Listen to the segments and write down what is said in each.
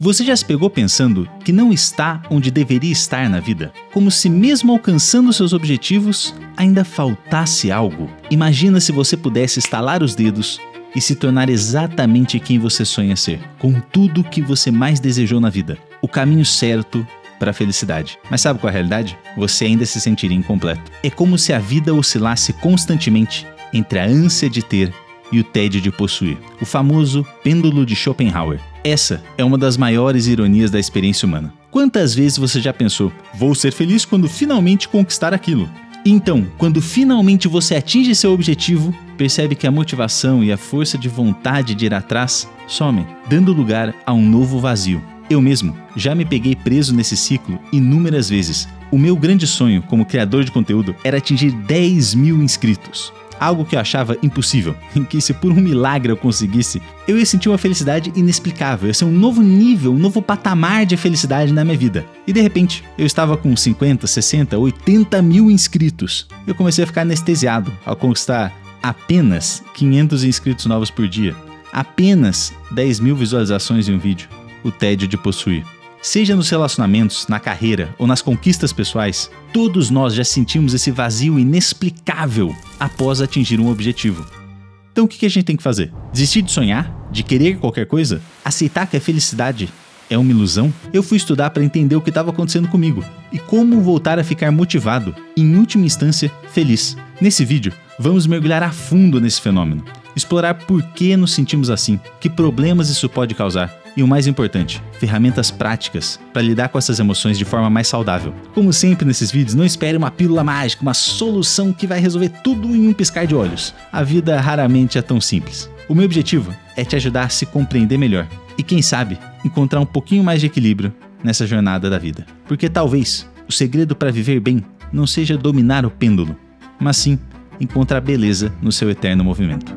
Você já se pegou pensando que não está onde deveria estar na vida? Como se mesmo alcançando seus objetivos, ainda faltasse algo? Imagina se você pudesse estalar os dedos e se tornar exatamente quem você sonha ser, com tudo que você mais desejou na vida. O caminho certo para a felicidade. Mas sabe qual é a realidade? Você ainda se sentiria incompleto. É como se a vida oscilasse constantemente entre a ânsia de ter e o tédio de possuir. O famoso pêndulo de Schopenhauer. Essa é uma das maiores ironias da experiência humana. Quantas vezes você já pensou, vou ser feliz quando finalmente conquistar aquilo? Então, quando finalmente você atinge seu objetivo, percebe que a motivação e a força de vontade de ir atrás somem, dando lugar a um novo vazio. Eu mesmo já me peguei preso nesse ciclo inúmeras vezes. O meu grande sonho como criador de conteúdo era atingir 10 mil inscritos. Algo que eu achava impossível, em que se por um milagre eu conseguisse, eu ia sentir uma felicidade inexplicável, ia ser um novo nível, um novo patamar de felicidade na minha vida. E de repente, eu estava com 50, 60, 80 mil inscritos. Eu comecei a ficar anestesiado ao conquistar apenas 500 inscritos novos por dia, apenas 10 mil visualizações em um vídeo. O tédio de possuir. Seja nos relacionamentos, na carreira ou nas conquistas pessoais, todos nós já sentimos esse vazio inexplicável após atingir um objetivo. Então o que a gente tem que fazer? Desistir de sonhar? De querer qualquer coisa? Aceitar que a felicidade é uma ilusão? Eu fui estudar para entender o que estava acontecendo comigo e como voltar a ficar motivado e, em última instância, feliz. Nesse vídeo, vamos mergulhar a fundo nesse fenômeno, explorar por que nos sentimos assim, que problemas isso pode causar e, o mais importante, ferramentas práticas para lidar com essas emoções de forma mais saudável. Como sempre nesses vídeos, não espere uma pílula mágica, uma solução que vai resolver tudo em um piscar de olhos. A vida raramente é tão simples. O meu objetivo é te ajudar a se compreender melhor e, quem sabe, encontrar um pouquinho mais de equilíbrio nessa jornada da vida. Porque talvez o segredo para viver bem não seja dominar o pêndulo, mas sim encontrar beleza no seu eterno movimento.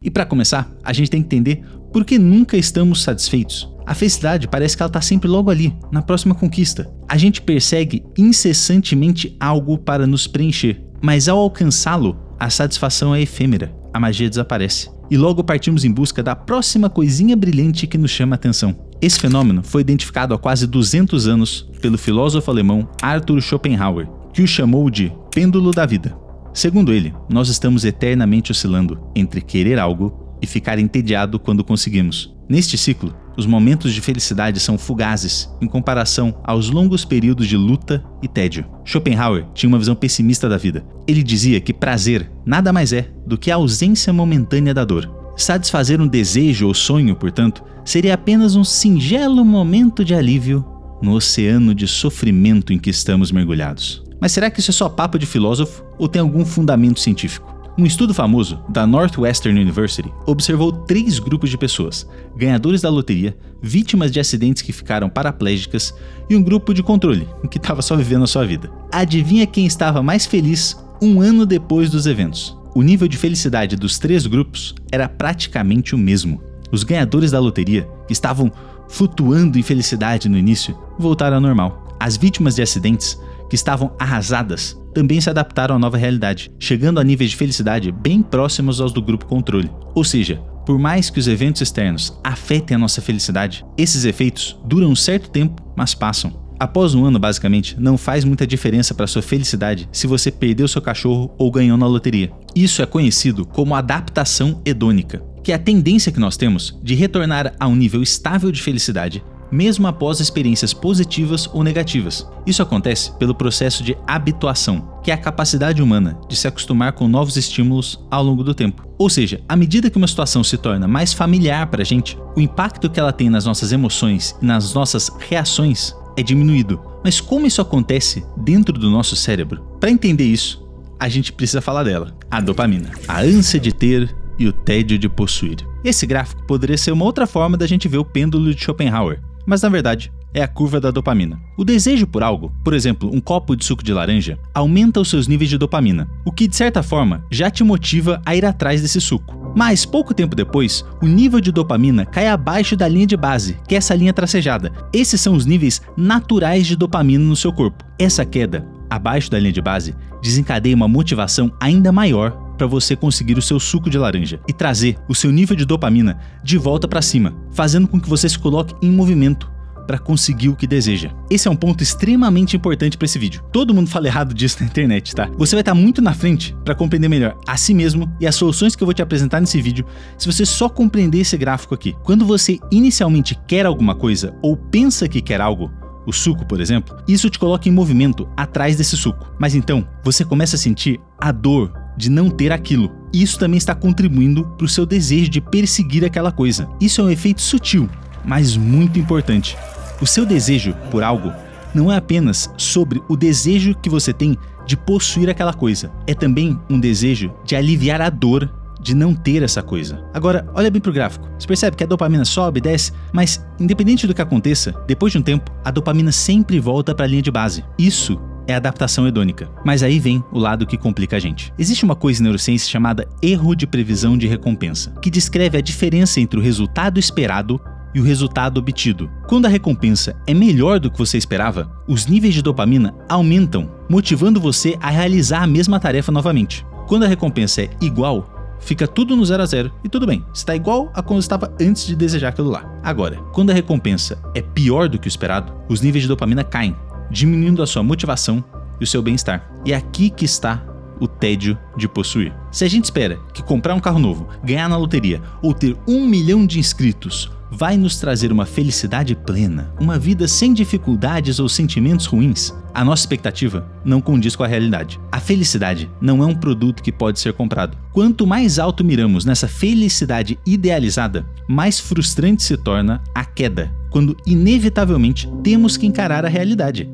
E para começar, a gente tem que entender por que nunca estamos satisfeitos. A felicidade parece que ela está sempre logo ali, na próxima conquista. A gente persegue incessantemente algo para nos preencher, mas ao alcançá-lo, a satisfação é efêmera, a magia desaparece. E logo partimos em busca da próxima coisinha brilhante que nos chama a atenção. Esse fenômeno foi identificado há quase 200 anos pelo filósofo alemão Arthur Schopenhauer, que o chamou de pêndulo da vida. Segundo ele, nós estamos eternamente oscilando entre querer algo e ficar entediado quando conseguimos. Neste ciclo, os momentos de felicidade são fugazes em comparação aos longos períodos de luta e tédio. Schopenhauer tinha uma visão pessimista da vida. Ele dizia que prazer nada mais é do que a ausência momentânea da dor. Satisfazer um desejo ou sonho, portanto, seria apenas um singelo momento de alívio no oceano de sofrimento em que estamos mergulhados. Mas será que isso é só papo de filósofo ou tem algum fundamento científico? Um estudo famoso da Northwestern University observou 3 grupos de pessoas, ganhadores da loteria, vítimas de acidentes que ficaram paraplégicas e um grupo de controle, que estava só vivendo a sua vida. Adivinha quem estava mais feliz um ano depois dos eventos? O nível de felicidade dos 3 grupos era praticamente o mesmo. Os ganhadores da loteria, que estavam flutuando em felicidade no início, voltaram ao normal. As vítimas de acidentes, que estavam arrasadas, também se adaptaram à nova realidade, chegando a níveis de felicidade bem próximos aos do grupo controle. Ou seja, por mais que os eventos externos afetem a nossa felicidade, esses efeitos duram um certo tempo, mas passam. Após um ano, basicamente, não faz muita diferença para sua felicidade se você perdeu seu cachorro ou ganhou na loteria. Isso é conhecido como adaptação hedônica, que é a tendência que nós temos de retornar a um nível estável de felicidade mesmo após experiências positivas ou negativas. Isso acontece pelo processo de habituação, que é a capacidade humana de se acostumar com novos estímulos ao longo do tempo. Ou seja, à medida que uma situação se torna mais familiar para a gente, o impacto que ela tem nas nossas emoções e nas nossas reações é diminuído. Mas como isso acontece dentro do nosso cérebro? Para entender isso, a gente precisa falar dela, a dopamina, a ânsia de ter e o tédio de possuir. Esse gráfico poderia ser uma outra forma da gente ver o pêndulo de Schopenhauer, mas na verdade é a curva da dopamina. O desejo por algo, por exemplo, um copo de suco de laranja, aumenta os seus níveis de dopamina, o que de certa forma já te motiva a ir atrás desse suco. Mas pouco tempo depois, o nível de dopamina cai abaixo da linha de base, que é essa linha tracejada. Esses são os níveis naturais de dopamina no seu corpo. Essa queda, abaixo da linha de base, desencadeia uma motivação ainda maior para você conseguir o seu suco de laranja e trazer o seu nível de dopamina de volta para cima, fazendo com que você se coloque em movimento para conseguir o que deseja. Esse é um ponto extremamente importante para esse vídeo. Todo mundo fala errado disso na internet, tá? Você vai estar muito na frente para compreender melhor a si mesmo e as soluções que eu vou te apresentar nesse vídeo se você só compreender esse gráfico aqui. Quando você inicialmente quer alguma coisa ou pensa que quer algo, o suco, por exemplo, isso te coloca em movimento atrás desse suco. Mas então, você começa a sentir a dor de não ter aquilo. E isso também está contribuindo para o seu desejo de perseguir aquela coisa. Isso é um efeito sutil, mas muito importante. O seu desejo por algo não é apenas sobre o desejo que você tem de possuir aquela coisa. É também um desejo de aliviar a dor de não ter essa coisa. Agora, olha bem pro gráfico. Você percebe que a dopamina sobe e desce, mas independente do que aconteça, depois de um tempo, a dopamina sempre volta para a linha de base. Isso é adaptação hedônica. Mas aí vem o lado que complica a gente. Existe uma coisa em neurociência chamada erro de previsão de recompensa, que descreve a diferença entre o resultado esperado e o resultado obtido. Quando a recompensa é melhor do que você esperava, os níveis de dopamina aumentam, motivando você a realizar a mesma tarefa novamente. Quando a recompensa é igual, fica tudo no 0 a 0 e tudo bem, está igual a quando estava antes de desejar aquilo lá. Agora, quando a recompensa é pior do que o esperado, os níveis de dopamina caem, diminuindo a sua motivação e o seu bem-estar. E é aqui que está o tédio de possuir. Se a gente espera que comprar um carro novo, ganhar na loteria ou ter 1 milhão de inscritos vai nos trazer uma felicidade plena, uma vida sem dificuldades ou sentimentos ruins, a nossa expectativa não condiz com a realidade. A felicidade não é um produto que pode ser comprado. Quanto mais alto miramos nessa felicidade idealizada, mais frustrante se torna a queda, quando inevitavelmente temos que encarar a realidade.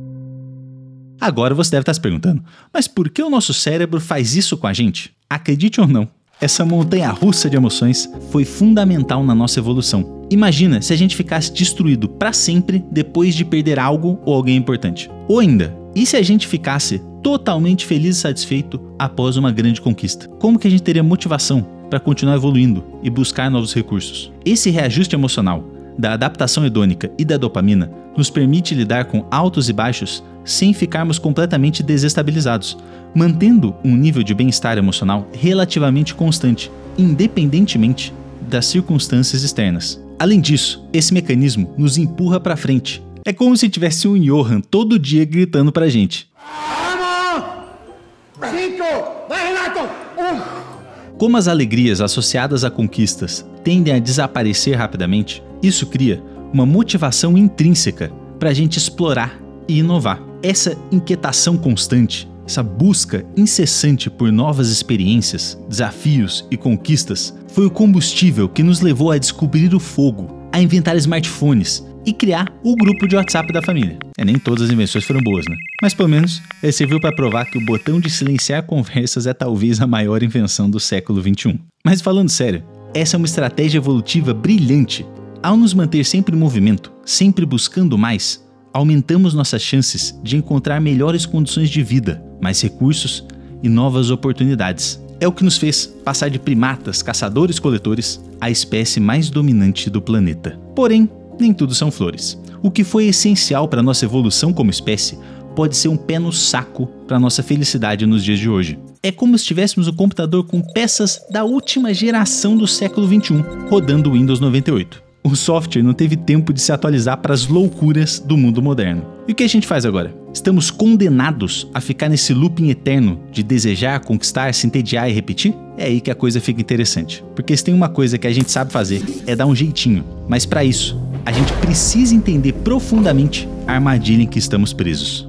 Agora você deve estar se perguntando, mas por que o nosso cérebro faz isso com a gente? Acredite ou não, essa montanha-russa de emoções foi fundamental na nossa evolução. Imagina se a gente ficasse destruído para sempre depois de perder algo ou alguém importante. Ou ainda, e se a gente ficasse totalmente feliz e satisfeito após uma grande conquista? Como que a gente teria motivação para continuar evoluindo e buscar novos recursos? Esse reajuste emocional da adaptação hedônica e da dopamina nos permite lidar com altos e baixos sem ficarmos completamente desestabilizados, mantendo um nível de bem-estar emocional relativamente constante, independentemente das circunstâncias externas. Além disso, esse mecanismo nos empurra para frente. É como se tivesse um Johan todo dia gritando pra gente. Como as alegrias associadas a conquistas tendem a desaparecer rapidamente, isso cria uma motivação intrínseca para a gente explorar e inovar. Essa inquietação constante, essa busca incessante por novas experiências, desafios e conquistas foi o combustível que nos levou a descobrir o fogo, a inventar smartphones e criar o grupo de WhatsApp da família. Nem todas as invenções foram boas, né? Mas pelo menos ele serviu para provar que o botão de silenciar conversas é talvez a maior invenção do século XXI. Mas falando sério, essa é uma estratégia evolutiva brilhante. Ao nos manter sempre em movimento, sempre buscando mais, aumentamos nossas chances de encontrar melhores condições de vida, mais recursos e novas oportunidades. É o que nos fez passar de primatas, caçadores-coletores, à espécie mais dominante do planeta. Porém, nem tudo são flores. O que foi essencial para nossa evolução como espécie pode ser um pé no saco para nossa felicidade nos dias de hoje. É como se tivéssemos um computador com peças da última geração do século XXI, rodando o Windows 98. O software não teve tempo de se atualizar para as loucuras do mundo moderno. E o que a gente faz agora? Estamos condenados a ficar nesse looping eterno de desejar, conquistar, se entediar e repetir? É aí que a coisa fica interessante. Porque se tem uma coisa que a gente sabe fazer, é dar um jeitinho. Mas para isso, a gente precisa entender profundamente a armadilha em que estamos presos.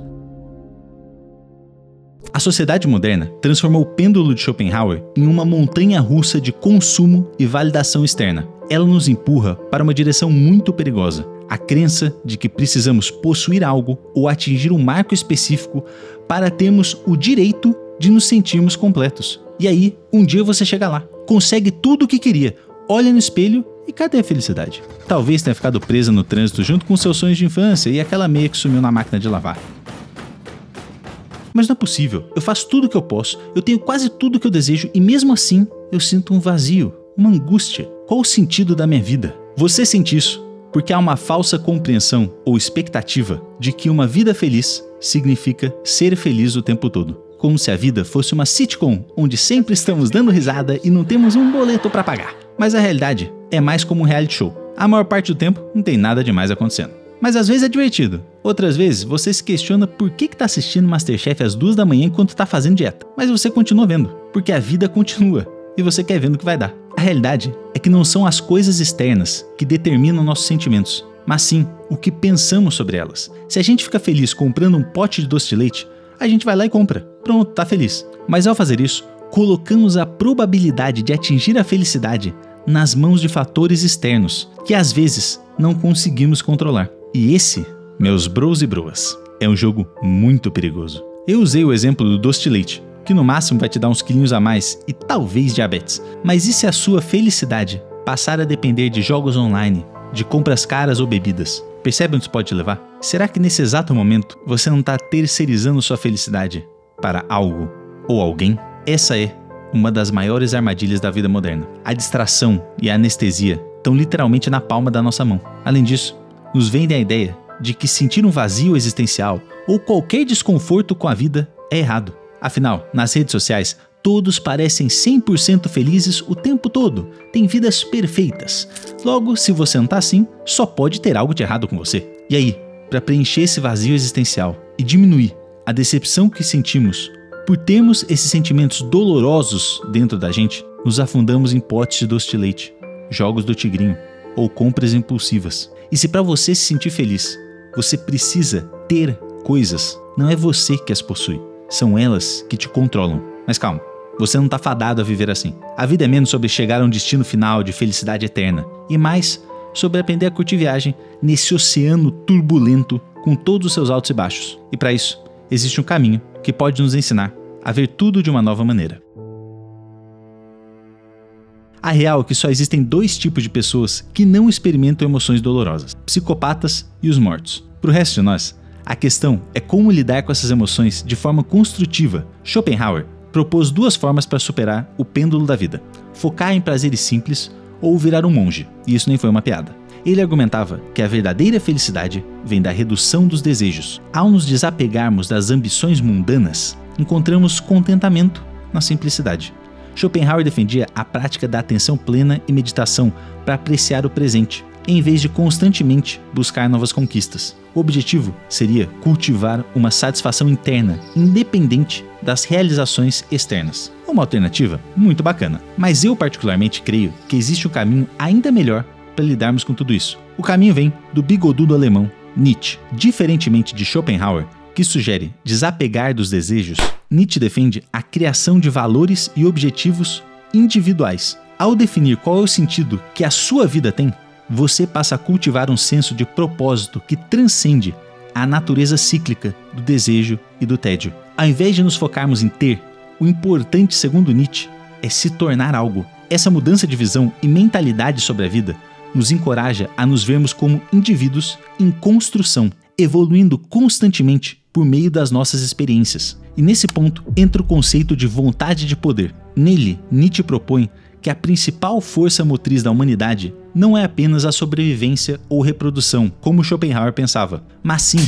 A sociedade moderna transformou o pêndulo de Schopenhauer em uma montanha-russa de consumo e validação externa. Ela nos empurra para uma direção muito perigosa, a crença de que precisamos possuir algo ou atingir um marco específico para termos o direito de nos sentirmos completos. E aí, um dia você chega lá, consegue tudo o que queria, olha no espelho e cadê a felicidade? Talvez tenha ficado presa no trânsito junto com seus sonhos de infância e aquela meia que sumiu na máquina de lavar. Mas não é possível, eu faço tudo o que eu posso, eu tenho quase tudo o que eu desejo e mesmo assim eu sinto um vazio, uma angústia. Qual o sentido da minha vida? Você sente isso porque há uma falsa compreensão ou expectativa de que uma vida feliz significa ser feliz o tempo todo. como se a vida fosse uma sitcom, onde sempre estamos dando risada e não temos um boleto para pagar. Mas a realidade é mais como um reality show. A maior parte do tempo não tem nada demais acontecendo. Mas às vezes é divertido. Outras vezes você se questiona por que tá assistindo MasterChef às 2 da manhã enquanto tá fazendo dieta. Mas você continua vendo, porque a vida continua e você quer ver no que vai dar. A realidade é que não são as coisas externas que determinam nossos sentimentos, mas sim o que pensamos sobre elas. Se a gente fica feliz comprando um pote de doce de leite, a gente vai lá e compra. Pronto, tá feliz. Mas ao fazer isso, colocamos a probabilidade de atingir a felicidade nas mãos de fatores externos, que às vezes não conseguimos controlar. E esse, meus bros e broas, é um jogo muito perigoso. Eu usei o exemplo do doce de leite, que no máximo vai te dar uns quilinhos a mais e talvez diabetes. Mas e se a sua felicidade passar a depender de jogos online, de compras caras ou bebidas? Percebe onde isso pode te levar? Será que nesse exato momento você não está terceirizando sua felicidade para algo ou alguém? Essa é uma das maiores armadilhas da vida moderna. A distração e a anestesia estão literalmente na palma da nossa mão. Além disso, nos vendem a ideia de que sentir um vazio existencial ou qualquer desconforto com a vida é errado. Afinal, nas redes sociais, todos parecem 100% felizes o tempo todo, têm vidas perfeitas. Logo, se você não tá assim, só pode ter algo de errado com você. E aí, para preencher esse vazio existencial e diminuir a decepção que sentimos por termos esses sentimentos dolorosos dentro da gente, nos afundamos em potes de doce de leite, jogos do tigrinho ou compras impulsivas. E se para você se sentir feliz, você precisa ter coisas, não é você que as possui, são elas que te controlam. Mas calma, você não está fadado a viver assim. A vida é menos sobre chegar a um destino final de felicidade eterna e mais sobre aprender a curtir viagem nesse oceano turbulento com todos os seus altos e baixos. E para isso, existe um caminho que pode nos ensinar a ver tudo de uma nova maneira. A real é que só existem 2 tipos de pessoas que não experimentam emoções dolorosas: psicopatas e os mortos. Para o resto de nós, a questão é como lidar com essas emoções de forma construtiva. Schopenhauer propôs 2 formas para superar o pêndulo da vida: focar em prazeres simples ou virar um monge, e isso nem foi uma piada. Ele argumentava que a verdadeira felicidade vem da redução dos desejos. Ao nos desapegarmos das ambições mundanas, encontramos contentamento na simplicidade. Schopenhauer defendia a prática da atenção plena e meditação para apreciar o presente, em vez de constantemente buscar novas conquistas. O objetivo seria cultivar uma satisfação interna, independente das realizações externas. Uma alternativa muito bacana, mas eu particularmente creio que existe um caminho ainda melhor para lidarmos com tudo isso. O caminho vem do bigodudo alemão Nietzsche. Diferentemente de Schopenhauer, que sugere desapegar dos desejos, Nietzsche defende a criação de valores e objetivos individuais. Ao definir qual é o sentido que a sua vida tem, você passa a cultivar um senso de propósito que transcende a natureza cíclica do desejo e do tédio. Ao invés de nos focarmos em ter, o importante, segundo Nietzsche, é se tornar algo. Essa mudança de visão e mentalidade sobre a vida nos encoraja a nos vermos como indivíduos em construção, evoluindo constantemente por meio das nossas experiências. E nesse ponto entra o conceito de vontade de poder. Nele, Nietzsche propõe que a principal força motriz da humanidade não é apenas a sobrevivência ou reprodução, como Schopenhauer pensava, mas sim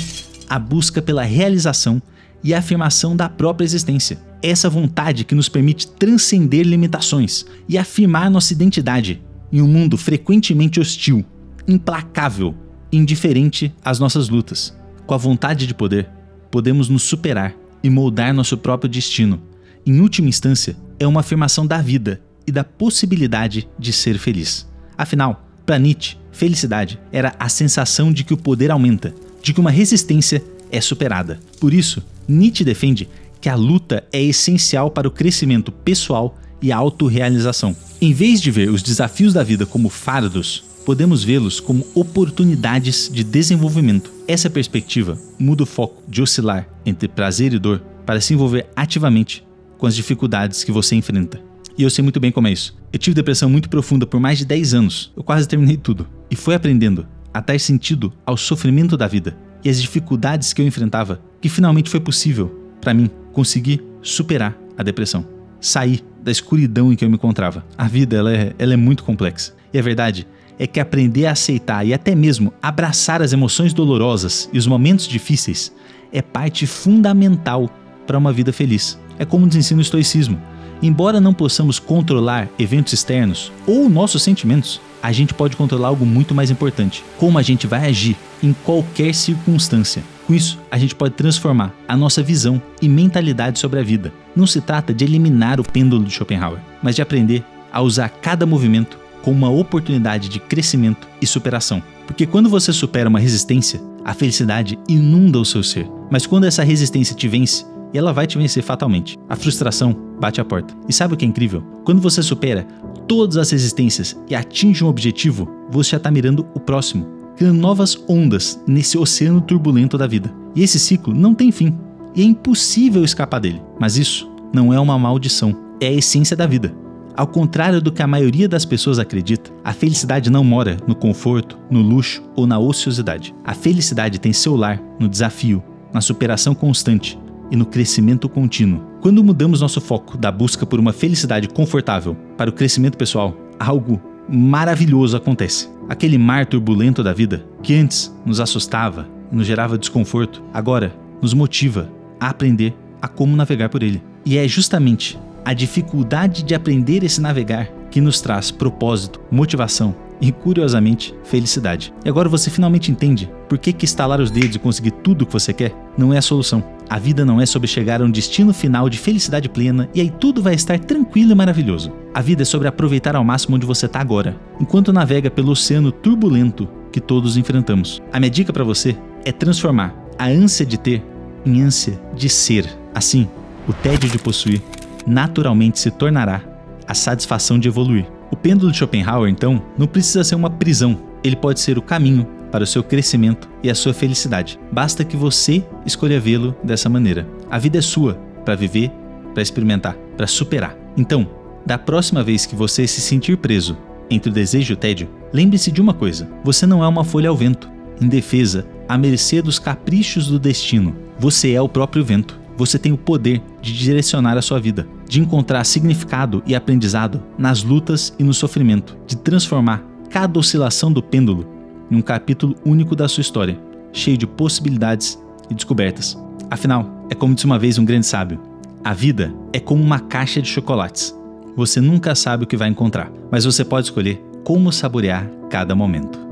a busca pela realização e a afirmação da própria existência. Essa vontade que nos permite transcender limitações e afirmar nossa identidade em um mundo frequentemente hostil, implacável e indiferente às nossas lutas. Com a vontade de poder, podemos nos superar e moldar nosso próprio destino. Em última instância, é uma afirmação da vida e da possibilidade de ser feliz. Afinal, para Nietzsche, felicidade era a sensação de que o poder aumenta, de que uma resistência é superada. Por isso, Nietzsche defende que a luta é essencial para o crescimento pessoal e a autorrealização. Em vez de ver os desafios da vida como fardos, podemos vê-los como oportunidades de desenvolvimento. Essa perspectiva muda o foco de oscilar entre prazer e dor para se envolver ativamente com as dificuldades que você enfrenta. E eu sei muito bem como é isso. Eu tive depressão muito profunda por mais de 10 anos. Eu quase terminei tudo. E foi aprendendo a dar sentido ao sofrimento da vida e às dificuldades que eu enfrentava que finalmente foi possível, para mim, conseguir superar a depressão. Sair da escuridão em que eu me encontrava. A vida ela é muito complexa. E a verdade é que aprender a aceitar e até mesmo abraçar as emoções dolorosas e os momentos difíceis é parte fundamental para uma vida feliz. É como nos ensina o estoicismo. Embora não possamos controlar eventos externos ou nossos sentimentos, a gente pode controlar algo muito mais importante: como a gente vai agir em qualquer circunstância. Com isso, a gente pode transformar a nossa visão e mentalidade sobre a vida. Não se trata de eliminar o pêndulo de Schopenhauer, mas de aprender a usar cada movimento como uma oportunidade de crescimento e superação. Porque quando você supera uma resistência, a felicidade inunda o seu ser. Mas quando essa resistência te vence, e ela vai te vencer fatalmente, a frustração bate a porta. E sabe o que é incrível? Quando você supera todas as resistências e atinge um objetivo, você já está mirando o próximo, criando novas ondas nesse oceano turbulento da vida. E esse ciclo não tem fim, e é impossível escapar dele. Mas isso não é uma maldição, é a essência da vida. Ao contrário do que a maioria das pessoas acredita, a felicidade não mora no conforto, no luxo ou na ociosidade. A felicidade tem seu lar no desafio, na superação constante e no crescimento contínuo. Quando mudamos nosso foco da busca por uma felicidade confortável para o crescimento pessoal, algo maravilhoso acontece. Aquele mar turbulento da vida, que antes nos assustava e nos gerava desconforto, agora nos motiva a aprender a como navegar por ele. E é justamente a dificuldade de aprender esse navegar que nos traz propósito, motivação e, curiosamente, felicidade. E agora você finalmente entende por que estalar os dedos e conseguir tudo o que você quer não é a solução. A vida não é sobre chegar a um destino final de felicidade plena e aí tudo vai estar tranquilo e maravilhoso. A vida é sobre aproveitar ao máximo onde você está agora, enquanto navega pelo oceano turbulento que todos enfrentamos. A minha dica para você é transformar a ânsia de ter em ânsia de ser. Assim, o tédio de possuir naturalmente se tornará a satisfação de evoluir. O pêndulo de Schopenhauer, então, não precisa ser uma prisão. Ele pode ser o caminho para o seu crescimento e a sua felicidade. Basta que você escolha vê-lo dessa maneira. A vida é sua, para viver, para experimentar, para superar. Então, da próxima vez que você se sentir preso entre o desejo e o tédio, lembre-se de uma coisa: você não é uma folha ao vento, indefesa, à mercê dos caprichos do destino. Você é o próprio vento. Você tem o poder de direcionar a sua vida, de encontrar significado e aprendizado nas lutas e no sofrimento, de transformar cada oscilação do pêndulo em um capítulo único da sua história, cheio de possibilidades e descobertas. Afinal, é como disse uma vez um grande sábio: a vida é como uma caixa de chocolates. Você nunca sabe o que vai encontrar, mas você pode escolher como saborear cada momento.